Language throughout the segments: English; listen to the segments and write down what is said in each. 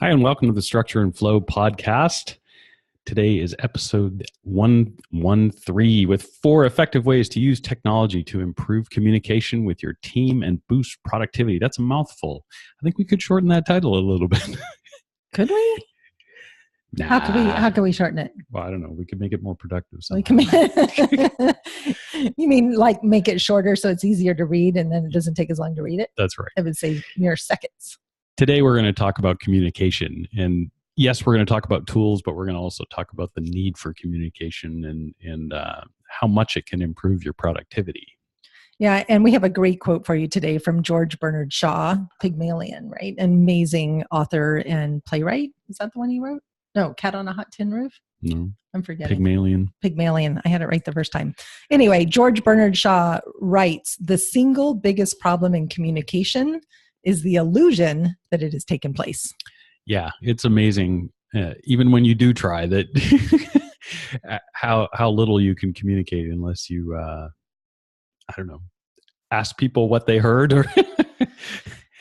Hi, and welcome to the Structure and Flow podcast. Today is episode 113 with 4 effective ways to use technology to improve communication with your team and boost productivity. That's a mouthful. I think we could shorten that title a little bit. Could we? Nah. How can we shorten it? Well, I don't know. We could make it more productive somehow. We can You mean like make it shorter so it's easier to read and then it doesn't take as long to read it? That's right. I would say mere seconds. Today we're going to talk about communication. And yes, we're going to talk about tools, but we're going to also talk about the need for communication and how much it can improve your productivity. Yeah, and we have a great quote for you today from George Bernard Shaw, Pygmalion, right? An amazing author and playwright. Is that the one he wrote? No, Cat on a Hot Tin Roof? No. I'm forgetting. Pygmalion. I had it right the first time. Anyway, George Bernard Shaw writes, the single biggest problem in communication is the illusion that it has taken place. Yeah, it's amazing. Even when you do try that, how little you can communicate unless you, I don't know, ask people what they heard. Or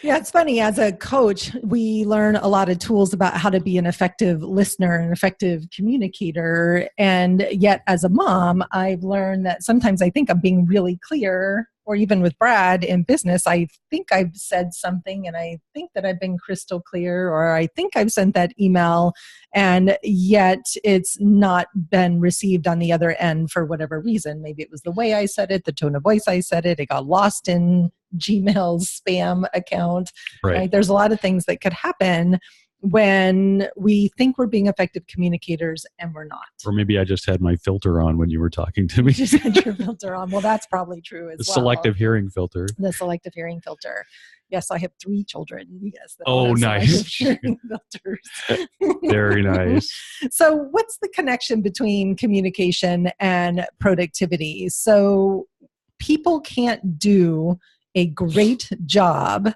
Yeah, it's funny. As a coach, we learn a lot of tools about how to be an effective listener, an effective communicator. And yet as a mom, I've learned that sometimes I think I'm being really clear, or even with Brad in business, I think I've said something and I think that I've been crystal clear, or I think I've sent that email, and yet it's not been received on the other end for whatever reason. Maybe it was the way I said it, the tone of voice I said it, it got lost in Gmail's spam account. Right? There's a lot of things that could happen when we think we're being effective communicators and we're not. Or maybe I just had my filter on when you were talking to me. You just had your filter on. Well, that's probably true as well. The selective hearing filter. The selective hearing filter. Yes, I have 3 children. Yes. Oh, nice. Hearing filters. Very nice. So what's the connection between communication and productivity? So people can't do a great job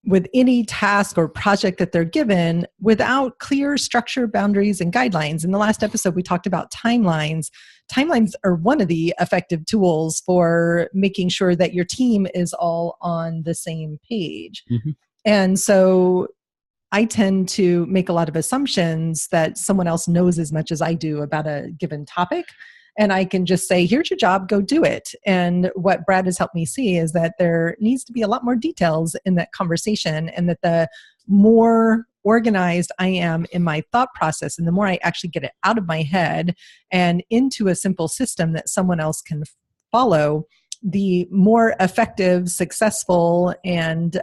with any task or project that they're given without clear structure, boundaries, and guidelines. In the last episode, we talked about timelines. Timelines are one of the effective tools for making sure that your team is all on the same page. Mm-hmm. And so I tend to make a lot of assumptions that someone else knows as much as I do about a given topic. And I can just say, here's your job, go do it. And what Brad has helped me see is that there needs to be a lot more details in that conversation, and that the more organized I am in my thought process and the more I actually get it out of my head and into a simple system that someone else can follow, the more effective, successful, and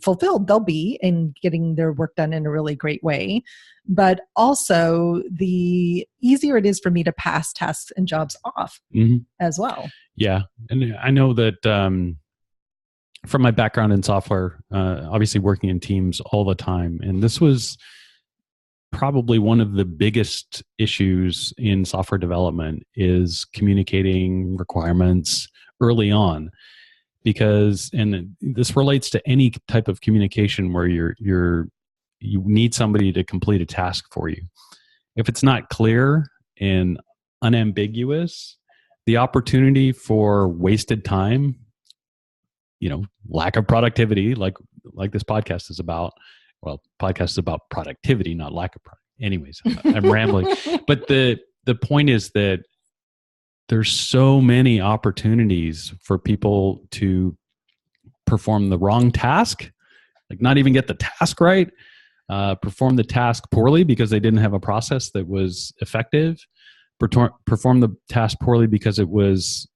fulfilled they'll be in getting their work done in a really great way. But also, the easier it is for me to pass tasks and jobs off as well. Yeah. And I know that from my background in software, obviously working in teams all the time, and this was probably one of the biggest issues in software development is communicating requirements early on, because, and this relates to any type of communication where you need somebody to complete a task for you. If it's not clear and unambiguous, the opportunity for wasted time, lack of productivity, like this podcast is about. Well, podcast is about productivity, not lack of productivity. Anyways, I'm rambling. But the point is that there's so many opportunities for people to perform the wrong task, like not even get the task right, perform the task poorly because they didn't have a process that was effective, perform the task poorly because it was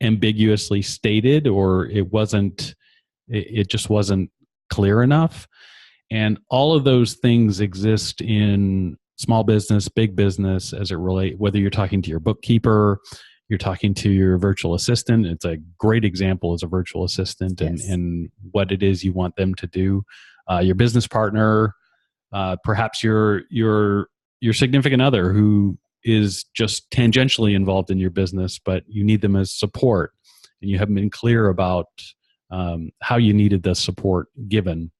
ambiguously stated, or it just wasn't clear enough. And all of those things exist in small business, big business, as it relates, whether you're talking to your bookkeeper, you're talking to your virtual assistant. It's a great example as a virtual assistant. Yes. and what it is you want them to do. Your business partner, perhaps your significant other who is just tangentially involved in your business, but you need them as support, and you haven't been clear about how you needed the support given.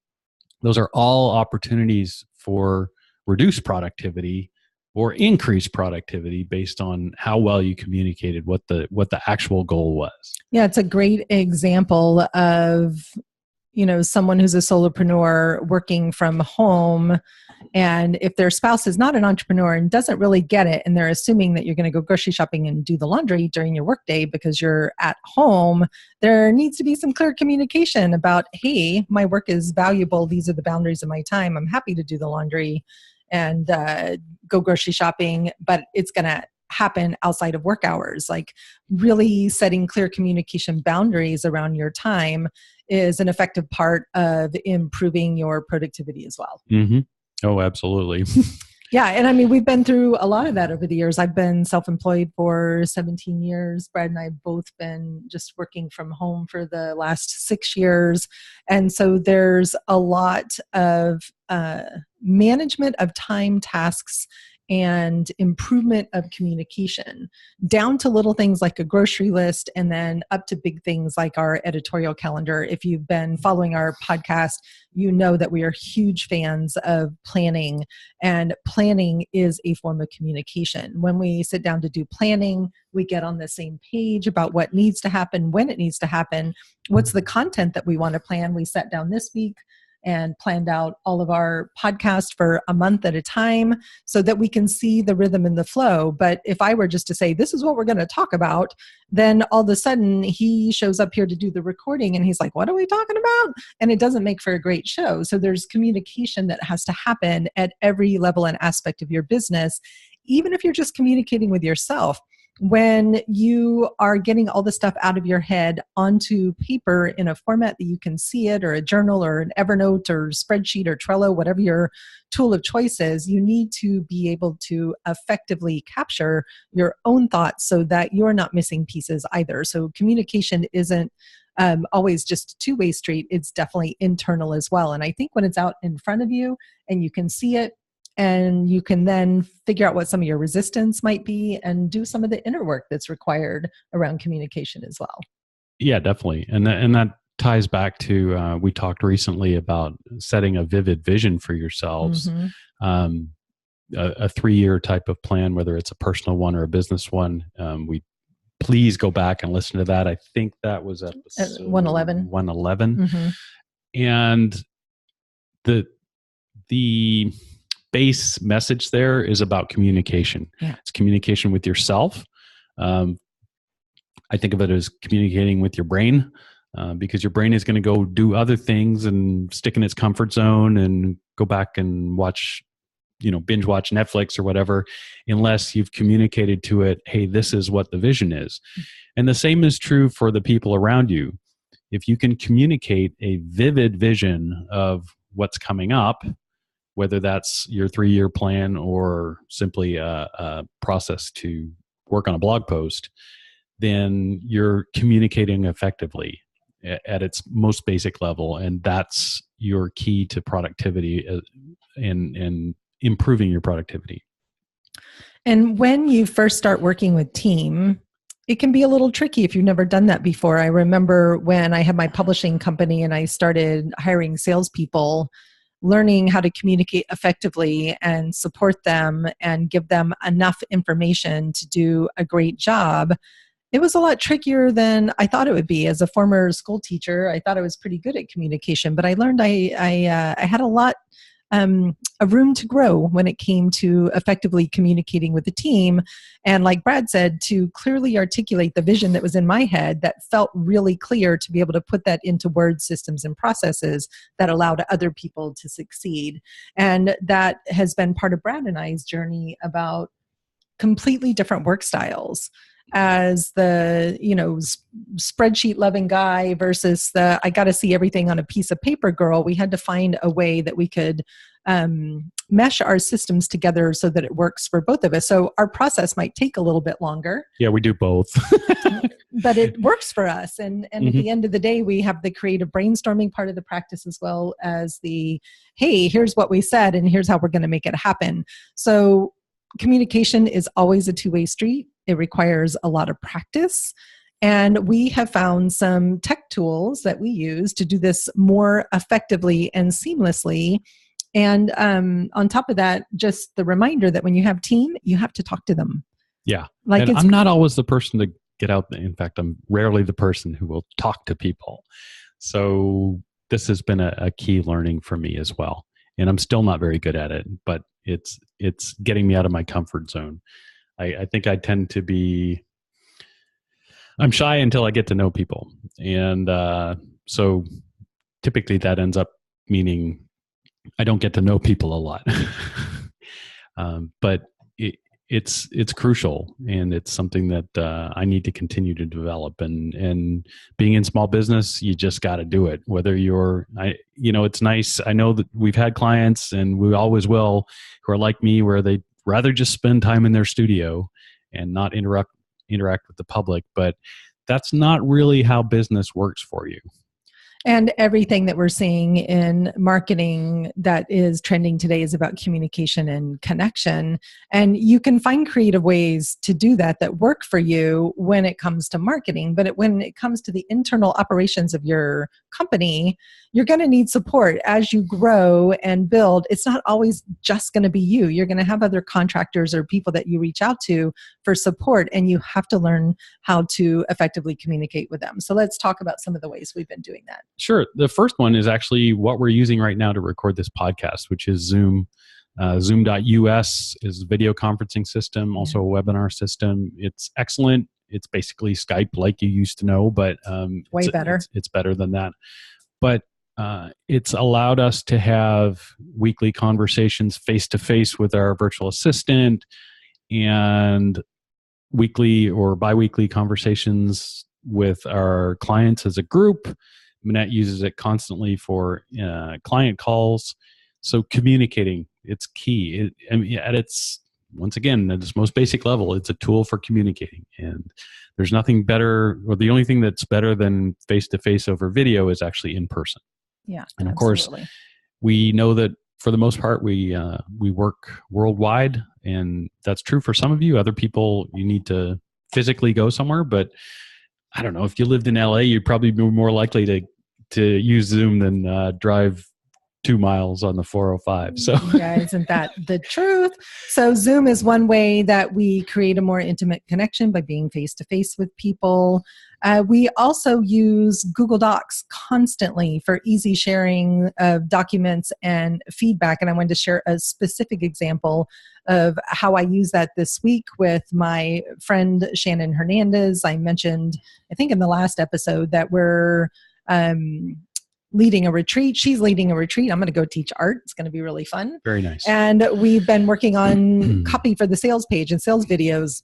Those are all opportunities for reduced productivity or increase productivity based on how well you communicated what the actual goal was. Yeah, it's a great example of someone who's a solopreneur working from home, and if their spouse is not an entrepreneur and doesn't really get it, and they're assuming that you're going to go grocery shopping and do the laundry during your workday because you're at home, there needs to be some clear communication about, hey, my work is valuable. These are the boundaries of my time. I'm happy to do the laundry and go grocery shopping, but it's going to happen outside of work hours. Like, really setting clear communication boundaries around your time is an effective part of improving your productivity as well. Mm-hmm. Oh, absolutely. Yeah. And I mean, we've been through a lot of that over the years. I've been self-employed for 17 years. Brad and I have both been just working from home for the last 6 years. And so there's a lot of management of time, tasks, and improvement of communication, down to little things like a grocery list, and then up to big things like our editorial calendar. If you've been following our podcast, you know that we are huge fans of planning, and planning is a form of communication. When we sit down to do planning, we get on the same page about what needs to happen, when it needs to happen, what's the content that we want to plan. We sat down this week and planned out all of our podcasts for a month at a time so that we can see the rhythm and the flow. But if I were just to say, this is what we're going to talk about, then all of a sudden he shows up here to do the recording and he's like, what are we talking about? And it doesn't make for a great show. So there's communication that has to happen at every level and aspect of your business, even if you're just communicating with yourself. When you are getting all the stuff out of your head onto paper in a format that you can see it, or a journal or an Evernote or spreadsheet or Trello, whatever your tool of choice is, you need to be able to effectively capture your own thoughts so that you're not missing pieces either. So communication isn't always just a two-way street. It's definitely internal as well. And I think when it's out in front of you and you can see it, and you can then figure out what some of your resistance might be and do some of the inner work that's required around communication as well. Yeah, definitely. And that ties back to, we talked recently about setting a vivid vision for yourselves. Mm-hmm. A 3-year type of plan, whether it's a personal one or a business one. We please go back and listen to that. I think that was episode 111. Mm-hmm. And the base message there is about communication. Yeah. It's communication with yourself. I think of it as communicating with your brain, because your brain is going to go do other things and stick in its comfort zone and go back and watch, binge watch Netflix or whatever, unless you've communicated to it, hey, this is what the vision is. And the same is true for the people around you. If you can communicate a vivid vision of what's coming up, whether that's your 3-year plan or simply a process to work on a blog post, then you're communicating effectively at its most basic level. And that's your key to productivity and improving your productivity. And when you first start working with team, it can be a little tricky if you've never done that before. I remember when I had my publishing company and I started hiring salespeople, learning how to communicate effectively and support them and give them enough information to do a great job. It was a lot trickier than I thought it would be. As a former school teacher, I thought I was pretty good at communication, but I learned I had a lot of room to grow when it came to effectively communicating with the team. And like Brad said, to clearly articulate the vision that was in my head that felt really clear, to be able to put that into word systems and processes that allowed other people to succeed. And that has been part of Brad and I's journey about completely different work styles. As the spreadsheet loving guy versus the I got to see everything on a piece of paper girl, we had to find a way that we could mesh our systems together so that it works for both of us. So our process might take a little bit longer. Yeah, we do both. But it works for us. And mm-hmm. At the end of the day, we have the creative brainstorming part of the practice as well as the, hey, here's what we said and here's how we're going to make it happen. So communication is always a two-way street. It requires a lot of practice. And we have found some tech tools that we use to do this more effectively and seamlessly. And on top of that, just the reminder that when you have team, you have to talk to them. Yeah. Like I'm not always the person to get out. In fact, I'm rarely the person who will talk to people. So this has been a key learning for me as well. And I'm still not very good at it, but it's getting me out of my comfort zone. I think I tend to be, I'm shy until I get to know people. And so typically that ends up meaning I don't get to know people a lot. But it's crucial, and it's something that I need to continue to develop. And being in small business, you just got to do it. Whether it's nice. I know that we've had clients, and we always will, who are like me, where they rather just spend time in their studio and not interact with the public. But that's not really how business works for you. And everything that we're seeing in marketing that is trending today is about communication and connection. And you can find creative ways to do that work for you when it comes to marketing. But when it comes to the internal operations of your company, you're going to need support as you grow and build. It's not always just going to be you. You're going to have other contractors or people that you reach out to for support, and you have to learn how to effectively communicate with them. So let's talk about some of the ways we've been doing that. Sure. The first one is actually what we're using right now to record this podcast, which is Zoom. Zoom.us is a video conferencing system, also a webinar system. It's excellent. It's basically Skype like you used to know, but way better. It's better than that. But it's allowed us to have weekly conversations face-to-face with our virtual assistant, and weekly or biweekly conversations with our clients as a group. Manette uses it constantly for client calls. So communicating, it's key. At its, once again, at its most basic level, it's a tool for communicating. And there's nothing better, or the only thing that's better than face-to-face over video is actually in person. Yeah, and of absolutely. course, we know that for the most part, we work worldwide, and that's true for some of you. Other people, you need to physically go somewhere, but I don't know, if you lived in LA, you'd probably be more likely to use Zoom than drive 2 miles on the 405. So yeah, isn't that the truth? So Zoom is one way that we create a more intimate connection by being face-to-face with people. We also use Google Docs constantly for easy sharing of documents and feedback. And I wanted to share a specific example of how I use that this week with my friend Shannon Hernandez. I mentioned, I think in the last episode, that we're leading a retreat. She's leading a retreat. I'm going to go teach art. It's going to be really fun. Very nice. And we've been working on copy for the sales page and sales videos.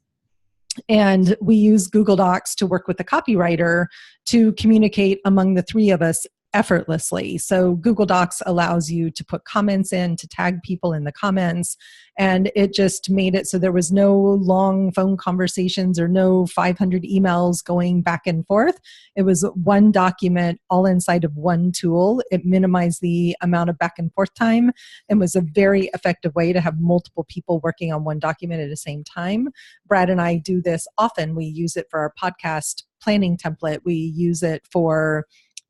And we use Google Docs to work with the copywriter to communicate among the three of us effortlessly. So Google Docs allows you to put comments in, to tag people in the comments, and it just made it so there was no long phone conversations or no 500 emails going back and forth. It was one document all inside of one tool. It minimized the amount of back and forth time and was a very effective way to have multiple people working on one document at the same time. Brad and I do this often. We use it for our podcast planning template. We use it for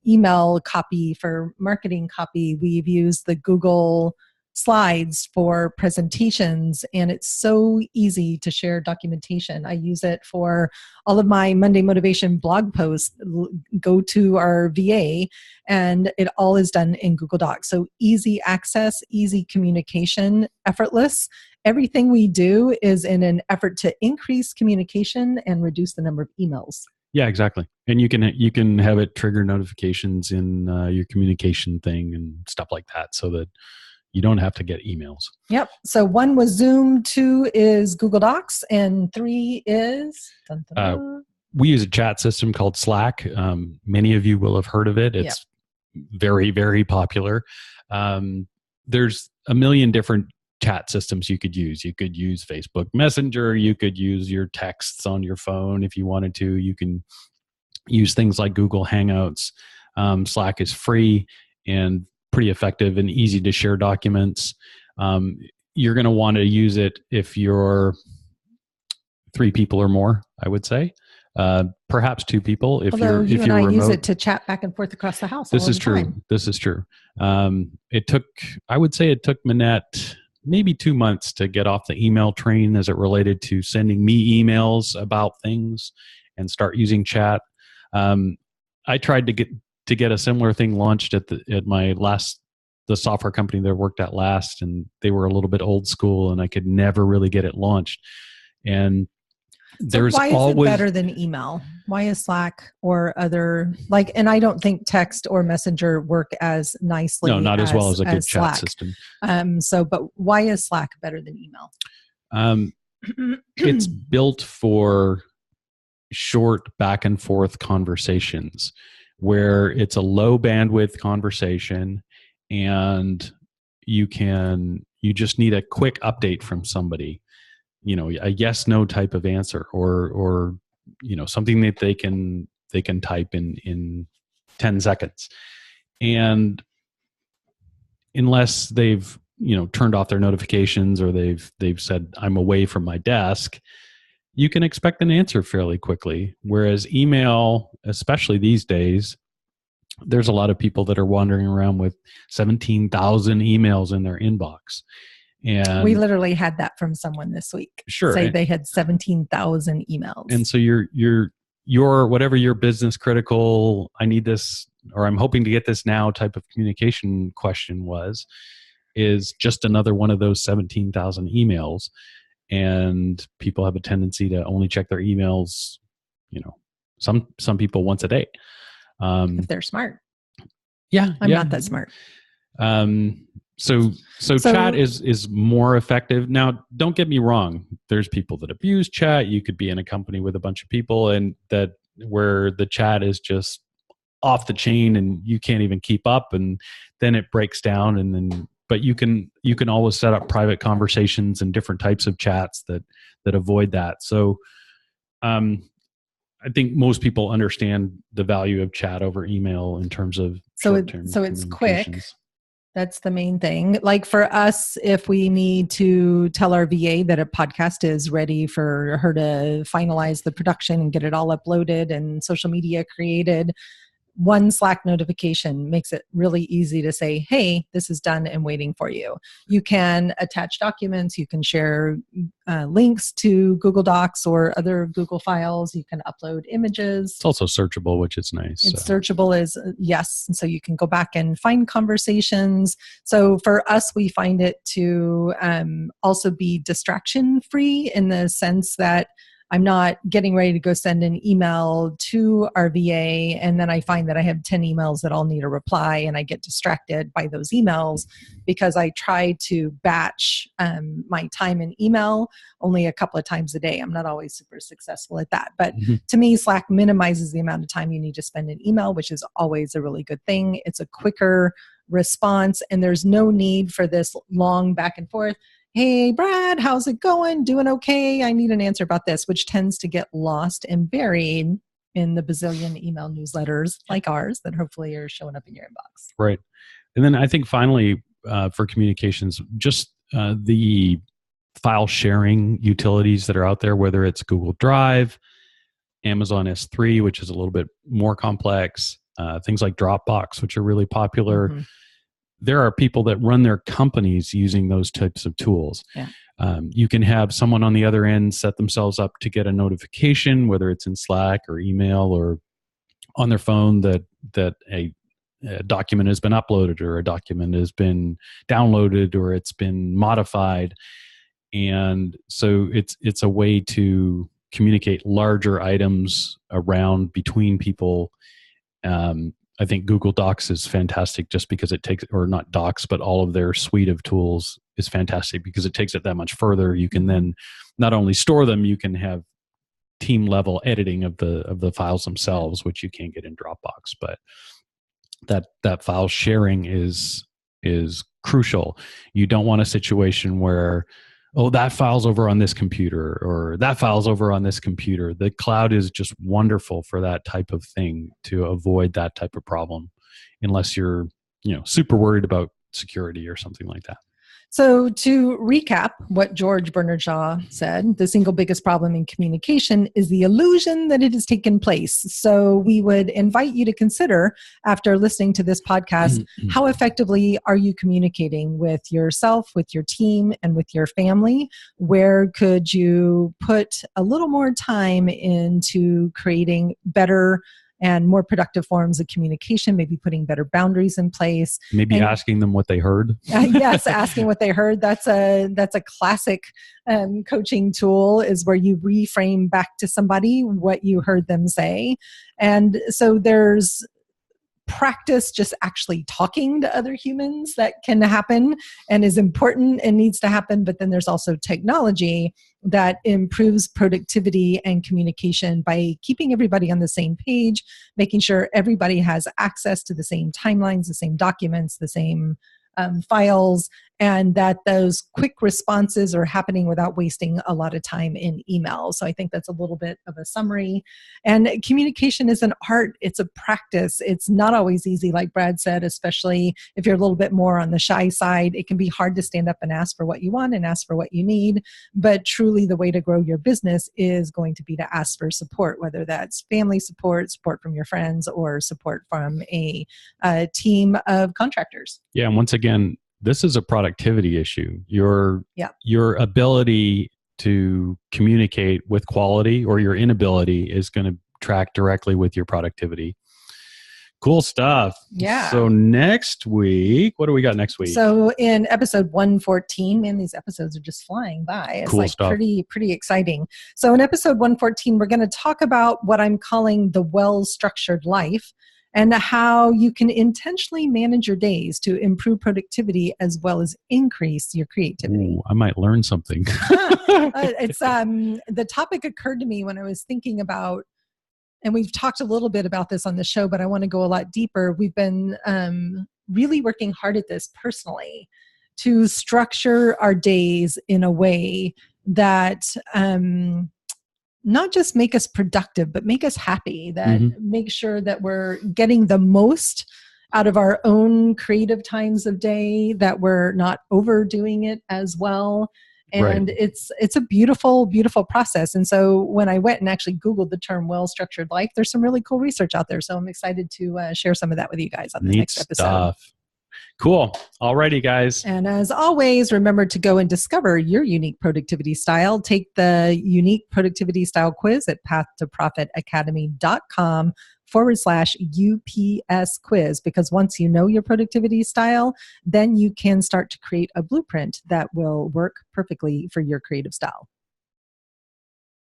email copy, for marketing copy. We've used the Google Slides for presentations, and it's so easy to share documentation. I use it for all of my Monday Motivation blog posts. Go to our VA, and it all is done in Google Docs. So easy access, easy communication, effortless. Everything we do is in an effort to increase communication and reduce the number of emails. Yeah, exactly. And you can have it trigger notifications in your communication thing and stuff like that, so that you don't have to get emails. Yep. So 1 was Zoom, 2 is Google Docs, and 3 is? We use a chat system called Slack. Many of you will have heard of it. It's very, very popular. There's a million different chat systems you could use. You could use Facebook Messenger. You could use your texts on your phone if you wanted to. You can use things like Google Hangouts. Slack is free and pretty effective and easy to share documents. You're going to want to use it if you're 3 people or more, I would say. Perhaps 2 people. If Although you're you and I remote. Use it to chat back and forth across the house. This is true. This is true. I would say it took Manette maybe 2 months to get off the email train as it related to sending me emails about things and start using chat. I tried to to get a similar thing launched at my the software company that I worked at last, and they were a little bit old school, and I could never really get it launched. And So there's why is it always better than email? Why is Slack or other and I don't think text or Messenger work as nicely not as well as a good chat Slack. system. But why is Slack better than email? It's built for short back and forth conversations where it's a low bandwidth conversation, and you just need a quick update from somebody, a yes no type of answer, or something that they can type in 10 seconds. And unless they've turned off their notifications, or they've said I'm away from my desk, you can expect an answer fairly quickly. Whereas email, especially these days, there's a lot of people that are wandering around with 17,000 emails in their inbox. And we literally had that from someone this week. Sure. Say they had 17,000 emails. And so your whatever your business critical, I need this, or I'm hoping to get this now type of communication question is just another one of those 17,000 emails. And people have a tendency to only check their emails, some people once a day. If they're smart. Yeah. I'm not that smart. So chat is more effective. Now, don't get me wrong. There's people that abuse chat. You could be in a company with a bunch of people and where the chat is just off the chain and you can't even keep up, and then it breaks down, but you can always set up private conversations and different types of chats that avoid that. So I think most people understand the value of chat over email in terms of short-term so it's quick. That's the main thing. Like for us, if we need to tell our VA that a podcast is ready for her to finalize the production and get it all uploaded and social media created, one Slack notification makes it really easy to say, hey, this is done and waiting for you. You can attach documents. You can share links to Google Docs or other Google files. You can upload images. It's also searchable, which is nice. It's searchable as yes. And so you can go back and find conversations. So for us, we find it to also be distraction free in the sense that I'm not getting ready to go send an email to our VA, and then I find that I have 10 emails that all need a reply, and I get distracted by those emails because I try to batch my time in email only a couple of times a day. I'm not always super successful at that. But to me, Slack minimizes the amount of time you need to spend in email, which is always a really good thing. It's a quicker response, and there's no need for this long back and forth. Hey, Brad, how's it going? Doing okay? I need an answer about this, which tends to get lost and buried in the bazillion email newsletters like ours that hopefully are showing up in your inbox. Right. And then I think finally for communications, just the file sharing utilities that are out there, whether it's Google Drive, Amazon S3, which is a little bit more complex, things like Dropbox, which are really popular. Mm-hmm. There are people that run their companies using those types of tools. Yeah. You can have someone on the other end set themselves up to get a notification, whether it's in Slack or email or on their phone, that a document has been uploaded or a document has been downloaded or it's been modified. And so it's a way to communicate larger items around between people. I think Google Docs is fantastic just because it takes, or not Docs, but all of their suite of tools is fantastic because it takes it that much further. You can then not only store them, you can have team level editing of the files themselves, which you can't get in Dropbox. But that file sharing is crucial. You don't want a situation where, oh, that file's over on this computer or that file's over on this computer. The cloud is just wonderful for that type of thing to avoid that type of problem, unless you're, super worried about security or something like that. So to recap what George Bernard Shaw said, the single biggest problem in communication is the illusion that it has taken place. So we would invite you to consider, after listening to this podcast, how effectively are you communicating with yourself, with your team, and with your family? Where could you put a little more time into creating better and more productive forms of communication, maybe putting better boundaries in place. Maybe asking them what they heard. Yes, asking what they heard. That's a classic coaching tool, is where you reframe back to somebody what you heard them say. And so there's practice just actually talking to other humans that can happen and is important and needs to happen. But then there's also technology that improves productivity and communication by keeping everybody on the same page, making sure everybody has access to the same timelines, the same documents, the same files, and that those quick responses are happening without wasting a lot of time in email. So I think that's a little bit of a summary. And communication is an art. It's a practice. It's not always easy, like Brad said, especially if you're a little bit more on the shy side. It can be hard to stand up and ask for what you want and ask for what you need. But truly, the way to grow your business is going to be to ask for support, whether that's family support, support from your friends, or support from a team of contractors. Yeah. And once again, this is a productivity issue. Your ability to communicate with quality, or your inability, is going to track directly with your productivity. Cool stuff. Yeah. So next week, what do we got next week? So in episode 114, man, these episodes are just flying by. It's cool stuff. Pretty exciting. So in episode 114, we're going to talk about what I'm calling the well-structured life, and how you can intentionally manage your days to improve productivity as well as increase your creativity. Ooh, I might learn something. It's the topic occurred to me when I was thinking about, and we've talked a little bit about this on the show, but I want to go a lot deeper. We've been really working hard at this personally, to structure our days in a way that not just make us productive, but make us happy, that make sure that we're getting the most out of our own creative times of day, that we're not overdoing it as well. And it's a beautiful, beautiful process. And so when I went and actually Googled the term well-structured life, there's some really cool research out there. So I'm excited to share some of that with you guys on the next episode. Stuff. Cool. Alrighty, guys. And as always, remember to go and discover your unique productivity style. Take the unique productivity style quiz at pathtoprofitacademy.com/UPS quiz, because once you know your productivity style, then you can start to create a blueprint that will work perfectly for your creative style.